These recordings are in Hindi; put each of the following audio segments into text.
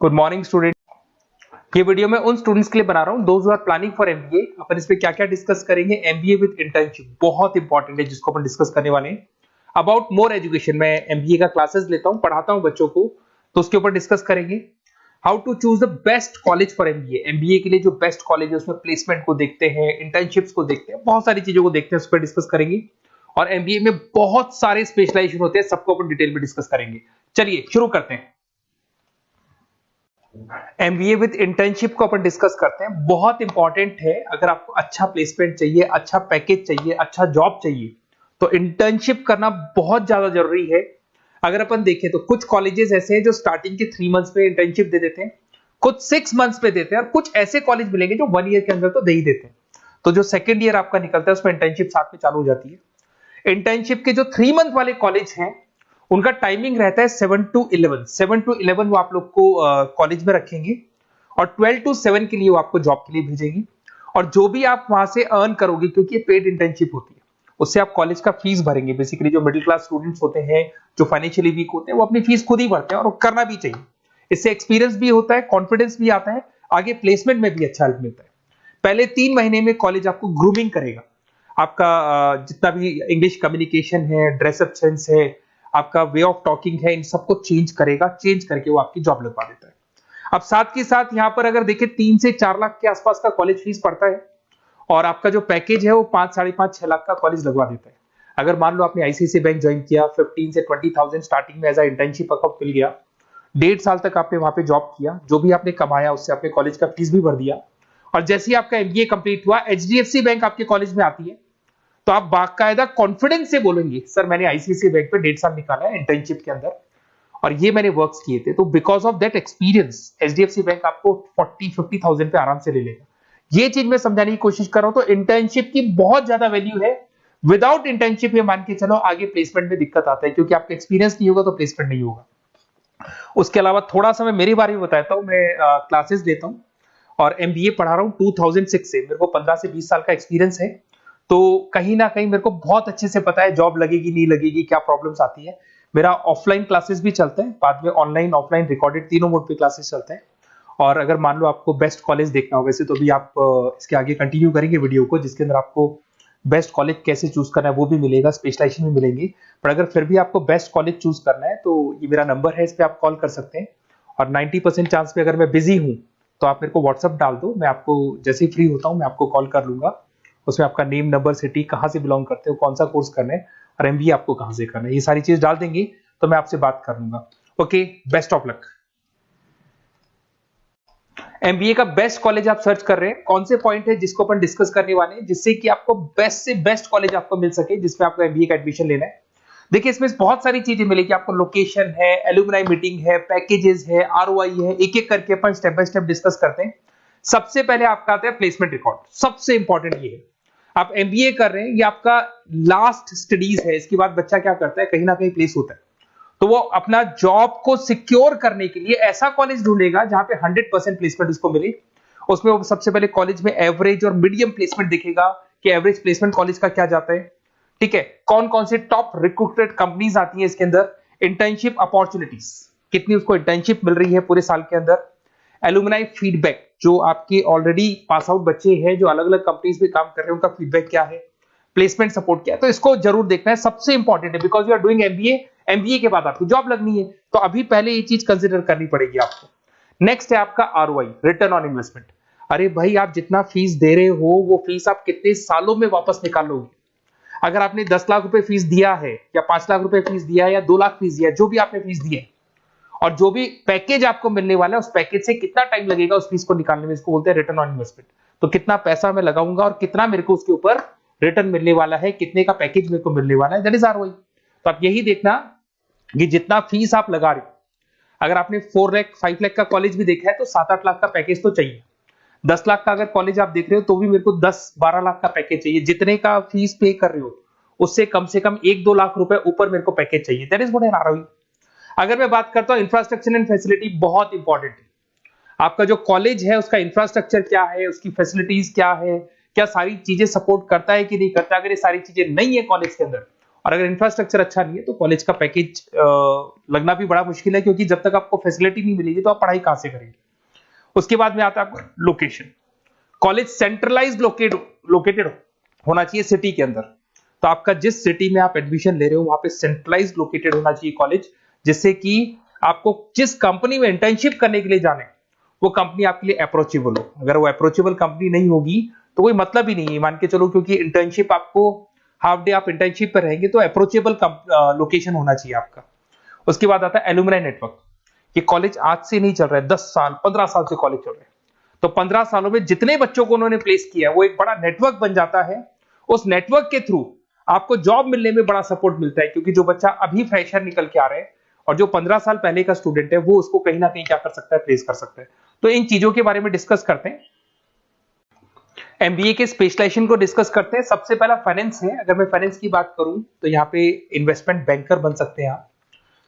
Good morning student. ये वीडियो मैं उन स्टूडेंट्स के लिए बना रहा हूं those who are planning for MBA. अपन इसमें क्या क्या डिस्कस करेंगे, एमबीए विद इंटर्नशिप बहुत इंपॉर्टेंट है जिसको अपन डिस्कस करने वाले हैं। अबाउट मोर एजुकेशन, मैं एमबीए का क्लासेस लेता हूं, पढ़ाता हूं बच्चों को, तो उसके ऊपर डिस्कस करेंगे। How to choose the best college for MBA, MBA के लिए जो बेस्ट कॉलेज है उसमें प्लेसमेंट को देखते हैं, इंटर्नशिप्स को देखते हैं, बहुत सारी चीजों को देखते हैं, उस पर डिस्कस करेंगे। और एमबीए में बहुत सारे स्पेशलाइजेशन होते हैं, सबको अपन डिटेल में डिस्कस करेंगे। चलिए शुरू करते हैं। एमबीए विद इंटर्नशिप को अपन डिस्कस करते हैं, बहुत इंपॉर्टेंट है। अगर आपको अच्छा प्लेसमेंट चाहिए, अच्छा पैकेज चाहिए, अच्छा जॉब चाहिए, तो इंटर्नशिप करना बहुत ज्यादा जरूरी है। अगर अपन देखें तो कुछ कॉलेजेस ऐसे हैं जो स्टार्टिंग के 3 मंथ्स में इंटर्नशिप दे देते हैं, कुछ 6 मंथ्स पे देते हैं, और कुछ ऐसे कॉलेज मिलेंगे जो 1 ईयर के अंदर तो दे ही देते हैं। तो जो सेकेंड ईयर आपका निकलता है उसमें इंटर्नशिप साथ में चालू हो जाती है। इंटर्नशिप के जो 3 मंथ वाले कॉलेज हैं उनका टाइमिंग रहता है 7 to 11। 7 to 11 वो आप लोग को कॉलेज में रखेंगे, और 12 to 7 के लिए वो आपको जॉब के लिए भेजेंगे। और जो भी आप वहां से अर्न करोगे, क्योंकि ये पेड इंटर्नशिप होती है, उससे आप कॉलेज का फीस भरेंगे। बेसिकली जो मिडिल क्लास स्टूडेंट्स होते हैं, जो फाइनेंशियली वीक होते हैं, वो अपनी फीस खुद ही भरते हैं, और वो करना भी चाहिए। इससे एक्सपीरियंस भी होता है, कॉन्फिडेंस भी आता है, आगे प्लेसमेंट में भी अच्छा हेल्प मिलता है। पहले 3 महीने में कॉलेज आपको ग्रूमिंग करेगा। आपका जितना भी इंग्लिश कम्युनिकेशन है, ड्रेसअप सेंस है, आपका वे ऑफ टॉकिंग है, इन सबको चेंज करेगा। चेंज करके वो आपकी जॉब लगवा देता है। अब साथ के साथ यहाँ पर अगर देखें 3 से 4 लाख के आसपास का कॉलेज फीस पड़ता है, और आपका जो पैकेज है वो 5, 5.5, 6 लाख का कॉलेज लगवा देता है। अगर मान लो आपने आईसीआईसीआई बैंक ज्वाइन किया, 15 से 20,000 स्टार्टिंग में एज अ इंटर्नशिप अकाउंट मिल गया, 1.5 साल तक आपने वहां पे जॉब किया, जो भी आपने कमाया उससे आपने कॉलेज का फीस भी भर दिया, और जैसे ही आपका एमबीए कंप्लीट हुआ, एचडीएफसी बैंक आपके कॉलेज में आती है, तो आप बाकायदा कॉन्फिडेंस से बोलेंगे, सर मैंने आईसीआईसीआई बैंक पे 1.5 साल निकाला है इंटर्नशिप के अंदर, और ये मैंने वर्क्स किए थे। तो because of that experience HDFC bank आपको 40-50,000 पे आराम से ले लेगा। ये चीज मैं समझाने की कोशिश कर रहा हूं। तो इंटर्नशिप की बहुत ज्यादा वैल्यू है। विदाउट इंटर्नशिप ये मान के चलो आगे प्लेसमेंट में दिक्कत आता है, क्योंकि आपका एक्सपीरियंस नहीं होगा तो प्लेसमेंट नहीं होगा। उसके अलावा थोड़ा सा मैं मेरे बारे में बताता हूँ। मैं क्लासेस लेता हूँ और एमबीए पढ़ा रहा हूँ 2006 से। मेरे को 15 से 20 साल का एक्सपीरियंस है, तो कहीं ना कहीं मेरे को बहुत अच्छे से पता है जॉब लगेगी नहीं लगेगी, क्या प्रॉब्लम्स आती है। मेरा ऑफलाइन क्लासेस भी चलते हैं, बाद में ऑनलाइन ऑफलाइन रिकॉर्डेड तीनों मोड पे क्लासेस चलते हैं। और अगर मान लो आपको बेस्ट कॉलेज देखना हो, वैसे तो भी आप इसके आगे कंटिन्यू करेंगे वीडियो को, जिसके अंदर आपको बेस्ट कॉलेज कैसे चूज करना है वो भी मिलेगा, स्पेशलाइजेशन भी मिलेंगे। पर अगर फिर भी आपको बेस्ट कॉलेज चूज करना है तो ये मेरा नंबर है, इस पर आप कॉल कर सकते हैं। और 90% चांस पे अगर मैं बिजी हूँ तो आप मेरे को व्हाट्सअप डाल दो, मैं आपको जैसे ही फ्री होता हूँ मैं आपको कॉल कर लूंगा। उसमें आपका नेम, नंबर, सिटी, कहाँ से बिलोंग करते हो, कौन सा कोर्स करना है, और एमबीए आपको कहाँ से करना है, ये सारी चीज डाल देंगे तो मैं आपसे बात कर लूंगा। Okay, best of luck. MBA का बेस्ट कॉलेज आप सर्च कर रहे हैं, कौन से पॉइंट है जिसको अपन डिस्कस करने वाले हैं, जिससे कि आपको बेस्ट से बेस्ट कॉलेज आपको मिल सके जिसमें आपको एमबीए का एडमिशन लेना है। देखिए इसमें बहुत सारी चीजें मिलेगी आपको, लोकेशन है, एलुमनाई मीटिंग है, पैकेजेस है, आरओआई है, एक एक करके अपन स्टेप बाय स्टेप डिस्कस करते हैं। सबसे पहले आपका आता है प्लेसमेंट रिकॉर्ड। सबसे इंपॉर्टेंट ये है, आप एमबीए कर रहे हैं, ये आपका लास्ट स्टडीज है। इसके बाद बच्चा क्या करता है, कहीं ना कहीं प्लेस होता है, तो वो अपना जॉब को सिक्योर करने के लिए ऐसा कॉलेज ढूंढेगा जहां पे 100% प्लेसमेंट उसको मिले। उसमें वो सबसे पहले कॉलेज में एवरेज और मीडियम प्लेसमेंट दिखेगा कि एवरेज प्लेसमेंट कॉलेज का क्या जाता है, ठीक है। कौन कौन से टॉप रिक्रूटेड कंपनीज आती हैं इसके अंदर, इंटर्नशिप अपॉर्चुनिटीज कितनी उसको इंटर्नशिप मिल रही है पूरे साल के अंदर, एलुमनाई फीडबैक, जो आपके ऑलरेडी पास आउट बच्चे हैं जो अलग अलग कंपनीज में काम कर रहे हैं उनका फीडबैक क्या है, प्लेसमेंट सपोर्ट क्या है। तो इसको जरूर देखना है, सबसे इंपॉर्टेंट है, because you are doing MBA. MBA के बाद आपकी जॉब लगनी है, तो अभी पहले ये चीज कंसिडर करनी पड़ेगी आपको। नेक्स्ट है आपका आरओआई, रिटर्न ऑन इन्वेस्टमेंट। अरे भाई, आप जितना फीस दे रहे हो वो फीस आप कितने सालों में वापस निकालोगे। अगर आपने 10 लाख रुपए फीस दिया है, या 5 लाख रुपए फीस दिया है, या 2 लाख फीस दिया है, जो भी आपने फीस दी है, और जो भी पैकेज आपको मिलने वाला है उस पैकेज से कितना टाइम लगेगा उस फीस को निकालने में, इसको बोलते हैं रिटर्न ऑन इन्वेस्टमेंट। तो कितना पैसा मैं लगाऊंगा और कितना मेरे को उसके ऊपर रिटर्न मिलने वाला है, कितने का पैकेज मेरे को मिलने वाला है, दैट इज आरओआई। तो आप यही देखना कि जितना फीस आप लगा रहे हो, अगर आपने 4 लाख 5 लाख का कॉलेज भी देखा है तो 7-8 लाख का पैकेज तो चाहिए। 10 लाख का अगर कॉलेज आप देख रहे हो तो भी मेरे को 10-12 लाख का पैकेज चाहिए। जितने का फीस पे कर रहे हो उससे कम से कम 1-2 लाख रुपए ऊपर मेरे को पैकेज चाहिए, that is what an ROI. अगर मैं बात करता हूं इंफ्रास्ट्रक्चर एंड फैसिलिटी, बहुत इंपॉर्टेंट है। आपका जो कॉलेज है उसका इंफ्रास्ट्रक्चर क्या है, उसकी फैसिलिटीज क्या है, क्या सारी चीजें सपोर्ट करता है कि नहीं करता। अगर ये सारी चीजें नहीं है कॉलेज के अंदर, और अगर इंफ्रास्ट्रक्चर अच्छा नहीं है तो कॉलेज का पैकेज लगना भी बड़ा मुश्किल है, क्योंकि जब तक आपको फैसिलिटी नहीं मिलेगी तो आप पढ़ाई कहां से करेंगे। उसके बाद में आता है आपका लोकेशन। कॉलेज सेंट्रलाइज्ड लोकेटेड होना चाहिए सिटी के अंदर। तो आपका जिस सिटी में आप एडमिशन ले रहे हो वहां पे सेंट्रलाइज्ड लोकेटेड होना चाहिए कॉलेज, जिससे कि आपको जिस कंपनी में इंटर्नशिप करने के लिए जाने वो कंपनी आपके लिए अप्रोचेबल हो। अगर वो अप्रोचेबल कंपनी नहीं होगी तो कोई मतलब ही नहीं है, मान के चलो, क्योंकि इंटर्नशिप आपको हाफ डे आप इंटर्नशिप पर रहेंगे तो अप्रोचेबल लोकेशन होना चाहिए आपका। उसके बाद आता है एलुमनाई नेटवर्क। ये कॉलेज आज से नहीं चल रहा है, 10 साल 15 साल से कॉलेज चल रहा है। तो 15 सालों में जितने बच्चों को उन्होंने प्लेस किया वो एक बड़ा नेटवर्क बन जाता है। उस नेटवर्क के थ्रू आपको जॉब मिलने में बड़ा सपोर्ट मिलता है, क्योंकि जो बच्चा अभी फ्रेशर निकल के आ रहे हैं और जो 15 साल पहले का स्टूडेंट है वो उसको कहीं ना कहीं क्या कर सकता है, प्लेस कर सकता है। तो इन चीजों के बारे में डिस्कस करते हैं। एमबीए के स्पेशलाइजेशन को डिस्कस करते हैं। सबसे पहला फाइनेंस है। अगर मैं फाइनेंस की बात करूं तो यहाँ पे इन्वेस्टमेंट बैंकर बन सकते हैं आप।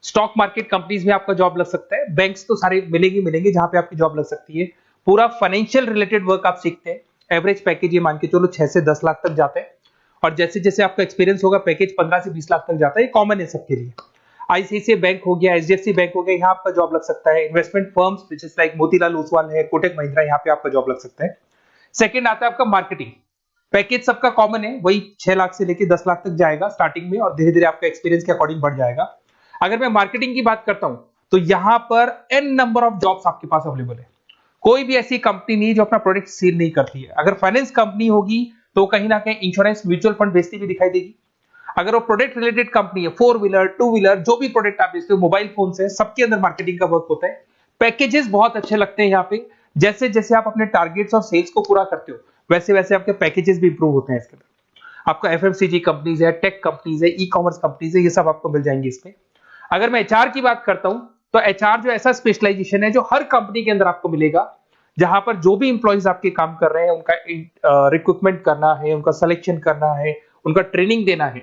स्टॉक मार्केट कंपनीज में आपका जॉब लग सकता है। बैंक्स तो सारे मिलेंगे जहां पे आपकी जॉब लग सकती है। पूरा फाइनेंशियल रिलेटेड वर्क आप सीखते हैं। एवरेज पैकेज ये मान के चलो 6 से 10 लाख तक जाते हैं, और जैसे जैसे आपका एक्सपीरियंस होगा पैकेज 15 से 20 लाख तक जाता है। ये कॉमन है सबके लिए। आईसीआईसीआई बैंक हो गया, एचडीएफसी बैंक हो गया, यहाँ आपका जॉब लग सकता है। Investment firms which is like Motilal Oswal है, कोटक महिंद्रा, यहाँ पे आपका जॉब लग सकता है। सेकंड आता है आपका मार्केटिंग। पैकेज सबका कॉमन है, वही 6 लाख से लेकर 10 लाख तक जाएगा स्टार्टिंग में, और धीरे धीरे आपका एक्सपीरियंस के अकॉर्डिंग बढ़ जाएगा। अगर मैं मार्केटिंग की बात करता हूं तो यहां पर एन नंबर ऑफ जॉब्स आपके पास अवेलेबल है। कोई भी ऐसी कंपनी नहीं जो अपना प्रोडक्ट सेल नहीं करती है। अगर फाइनेंस कंपनी होगी तो कहीं ना कहीं इंश्योरेंस म्यूचुअल फंड बेचती भी दिखाई देगी। अगर वो प्रोडक्ट रिलेटेड कंपनी है, 4 व्हीलर 2 व्हीलर, जो भी प्रोडक्ट आप बेचते हो, मोबाइल फोन से, सबके अंदर मार्केटिंग का वर्क होता है। पैकेजेस बहुत अच्छे लगते हैं यहाँ पे। जैसे जैसे आप अपने टारगेट्स और सेल्स को पूरा करते हो वैसे वैसे आपके पैकेजेस भी इंप्रूव होते हैं इसके अंदर। आपका एफएमसीजी कंपनीज है, टेक कंपनीज है, ई कॉमर्स कंपनीज है, ये सब आपको मिल जाएंगे इसमें। अगर मैं एचआर की बात करता हूं तो एचआर जो ऐसा स्पेशलाइजेशन है जो हर कंपनी के अंदर आपको मिलेगा, जहां पर जो भी इंप्लॉइज आपके काम कर रहे हैं उनका रिक्रूटमेंट करना है, उनका सिलेक्शन करना है, उनका ट्रेनिंग देना है,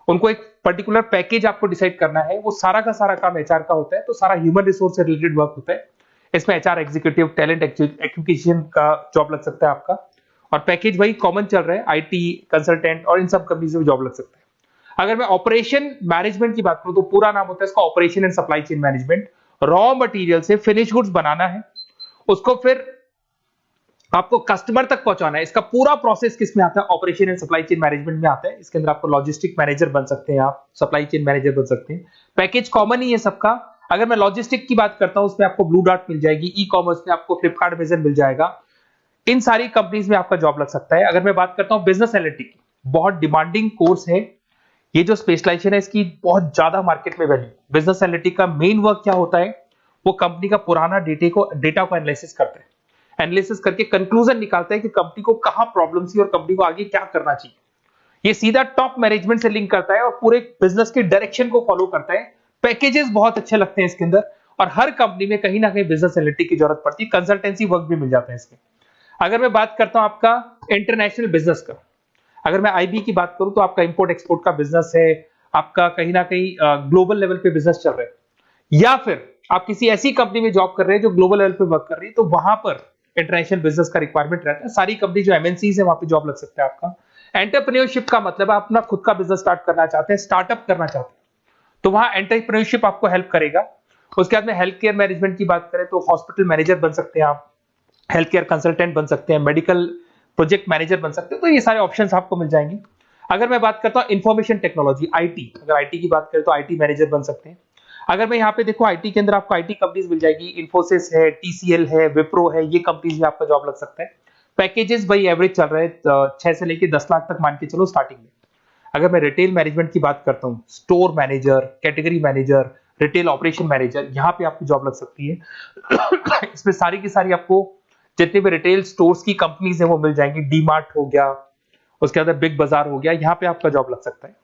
उनको एक पर्टिकुलर पैकेज आपको डिसाइड करना है, वो सारा का सारा काम एचआर का होता है। तो सारा ह्यूमन रिसोर्स से रिलेटेड वर्क होता है। इसमें एचआर एग्जीक्यूटिव, टैलेंट एक्विजिशन का जॉब लग सकता है आपका, और पैकेज वही कॉमन चल रहा है, आईटी कंसल्टेंट और इन सब कंपनीज में जॉब लग सकता है। अगर मैं ऑपरेशन मैनेजमेंट की बात करूं तो पूरा नाम होता है इसका operation and supply chain management. Raw material से फिनिश गुड्स बनाना है, उसको फिर आपको कस्टमर तक पहुंचाना है। इसका पूरा प्रोसेस किस में आता है, operation and supply chain management में आता है। इसके अंदर आपको लॉजिस्टिक मैनेजर बन सकते हैं, आप सप्लाई चेन मैनेजर बन सकते हैं। पैकेज कॉमन ही है सबका। अगर मैं लॉजिस्टिक की बात करता हूं उसमें आपको ब्लू डॉट मिल जाएगी, ई कॉमर्स में आपको फ्लिपकार्ट अमेज़न मिल जाएगा। इन सारी कंपनीज में आपका जॉब लग सकता है। अगर मैं बात करता हूं बिजनेस एनालिटिक, बहुत डिमांडिंग कोर्स है ये जो स्पेशलाइजेशन है, इसकी बहुत ज्यादा मार्केट में वैल्यू। बिजनेस एनालिटिक का मेन वर्क क्या होता है, वो कंपनी का पुराना डेटा को एनालिसिस करते हैं। एनालिसिस करके कंक्लूजन निकालता है कि कंपनी को कहां प्रॉब्लम थी और कंपनी को आगे क्या करना चाहिए। ये सीधा टॉप मैनेजमेंट से लिंक करता है और पूरे बिजनेस के डायरेक्शन को फॉलो करता है। पैकेजेस बहुत अच्छे लगते हैं इसके अंदर, और हर कंपनी में कहीं ना कहीं बिजनेस एनालिटिक की जरूरत पड़ती है। कंसल्टेंसी वर्क भी मिल जाता है इसमें। अगर मैं बात करता हूं आपका इंटरनेशनल बिजनेस का, अगर मैं आईबी की बात करूं तो आपका इंपोर्ट एक्सपोर्ट का बिजनेस है, आपका कहीं ना कहीं ग्लोबल लेवल पे बिजनेस चल रहा है, या फिर आप किसी ऐसी कंपनी में जॉब कर रहे हैं जो ग्लोबल लेवल पे वर्क कर रही है, तो वहां पर इंटरनेशनल बिजनेस का रिक्वायरमेंट रहता है। सारी कंपनी जो एमएनसीज है वहां पे जॉब लग सकता है आपका। एंटरप्रेन्योरशिप का मतलब आप अपना खुद का बिजनेस स्टार्ट करना चाहते हैं, स्टार्टअप करना चाहते हैं, तो वहां एंटरप्रेन्योरशिप आपको हेल्प करेगा। उसके बाद में हेल्थ केयर मैनेजमेंट की बात करें तो हॉस्पिटल मैनेजर बन सकते हैं आप, हेल्थ केयर कंसल्टेंट बन सकते हैं, मेडिकल प्रोजेक्ट मैनेजर बन सकते हैं। तो ये सारे ऑप्शंस आपको मिल जाएंगे। अगर मैं बात करता हूं इंफॉर्मेशन टेक्नोलॉजी, आईटी, अगर आईटी की बात करें तो आईटी मैनेजर बन सकते हैं। अगर मैं यहाँ पे देखो आईटी के अंदर आपको आईटी कंपनीज मिल जाएगी, इन्फोसिस है, टीसीएल है, विप्रो है, ये कंपनीज में आपका जॉब लग सकता है। पैकेजेस भाई एवरेज चल रहे हैं 6 से लेके 10 लाख तक मान के चलो स्टार्टिंग में। अगर मैं रिटेल मैनेजमेंट की बात करता हूँ, store manager, category manager, retail operation manager, यहाँ पे आपकी जॉब लग सकती है। इसमें सारी की सारी आपको जितने भी रिटेल स्टोर्स की कंपनीज है वो मिल जाएंगी। डीमार्ट हो गया, उसके बाद बिग बाजार हो गया, यहाँ पे आपका जॉब लग सकता है।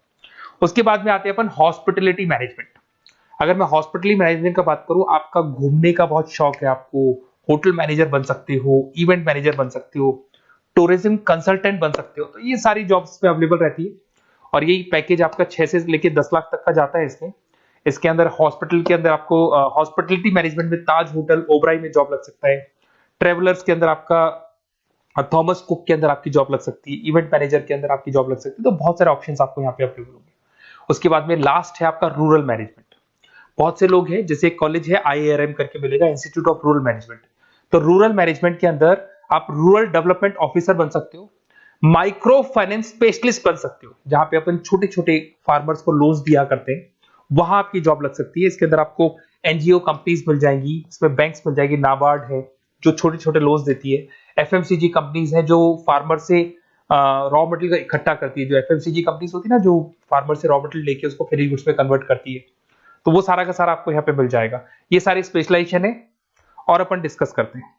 उसके बाद में आते हैं अपन हॉस्पिटलिटी मैनेजमेंट। अगर मैं हॉस्पिटलिटी मैनेजमेंट का बात करूं, आपका घूमने का बहुत शौक है, आपको होटल मैनेजर बन सकते हो, इवेंट मैनेजर बन सकते हो, टूरिज्म कंसल्टेंट बन सकते हो, तो ये सारी जॉब्स पे अवेलेबल रहती है। और यही पैकेज आपका 6 से लेके 10 लाख तक का जाता है इसमें। इसके अंदर हॉस्पिटल के अंदर आपको हॉस्पिटलिटी मैनेजमेंट में ताज होटल, ओबराई में जॉब लग सकता है। ट्रेवलर्स के अंदर आपका थॉमस कुक के अंदर आपकी जॉब लग सकती है, इवेंट मैनेजर के अंदर आपकी जॉब लग सकती है। तो बहुत सारे ऑप्शंस आपको यहाँ पे अवेलेबल होंगे। उसके बाद में लास्ट है आपका रूरल मैनेजमेंट। बहुत से लोग हैं, जैसे कॉलेज है IIRM करके मिलेगा, इंस्टीट्यूट ऑफ रूरल मैनेजमेंट। तो रूरल मैनेजमेंट के अंदर आप रूरल डेवलपमेंट ऑफिसर बन सकते हो, माइक्रो फाइनेंस स्पेशलिस्ट बन सकते हो, जहां पे अपन छोटे छोटे फार्मर्स को लोन्स दिया करते हैं, वहां आपकी जॉब लग सकती है। इसके अंदर आपको एनजीओ कंपनीज मिल जाएंगी, इसमें बैंक्स मिल जाएगी, नाबार्ड है जो छोटे छोटे लोन्स देती है, एफएमसीजी कंपनीज है जो फार्मर से रॉ मटेरियल इकट्ठा करती है, जो एफएमसीजी कंपनीज होती है ना, जो फार्मर से रॉ मटेरियल लेके उसको फिर गुड्स में कन्वर्ट करती है, तो वो सारा का सारा आपको यहाँ पे मिल जाएगा। ये सारी स्पेशलाइजेशन है और अपन डिस्कस करते हैं।